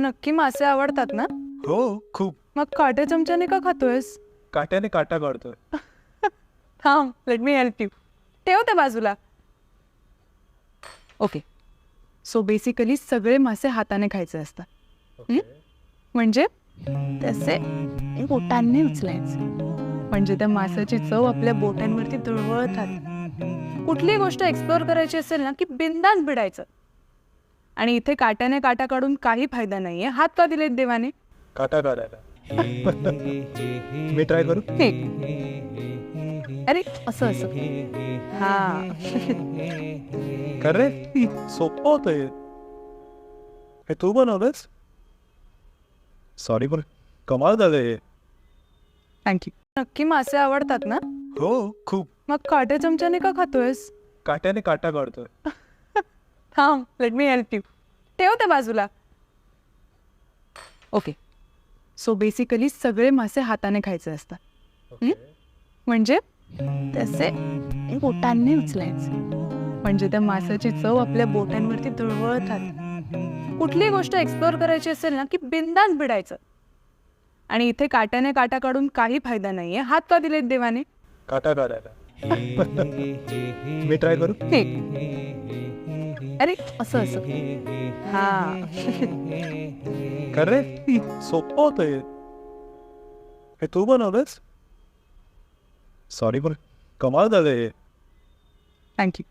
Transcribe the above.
नक्की मासे आवडतात ना? हो खूप. मग काटे चमच्याने का खातोयस? काट्याने काटा काढतोय. थांब, लेट मी हेल्प यू. ठेव ते बाजूला. ओके, सो बेसिकली सगळे मासे हाताने खायचे असतात. म्हणजे तसे बोटांनी उचलायचे, म्हणजे त्या माशाची चव आपल्या बोटांवरती धुळवळत राहते. कुठलीही गोष्ट एक्सप्लोअर करायची असेल ना की बिंदास भिडायचं. आणि इथे काट्याने काटा काढून काही फायदा नाहीये. हात का दिलेत देवाने? काटा काढायला. मी ट्राय करू? ठीक. अरे असं असं. हा. खरे सोपं होतं हे. हे तू बनवलंस? सॉरी पण कमाल झालं हे. थँक्यू. नक्की मासे आवडतात ना? हो खूप. मग काटे चमच्याने का खातोयस? काट्याने काटा काढतोय. थांब, लेट मी हेल्प यू. ठेव ते बाजूला. ओके, सो बेसिकली सगळे मासे हाताने खायचे असतात. म्हणजे तसे बोटांनी उचलायचे, म्हणजे त्या माशाची चव आपल्या बोटांवरती धुळवळत राहते. कुठलीही गोष्ट एक्सप्लोअर करायची असेल ना की बिंदास भिडायचं. आणि इथे काट्याने काटा काढून काही फायदा नाहीये. हात का दिलेत देवाने? काटा काढायला. मी ट्राय करू? ठीक. अरे असं असं. हा. खरे सोपं होतं हे. हे तू बनवलंस? सॉरी पण कमाल झालं हे. थँक्यू.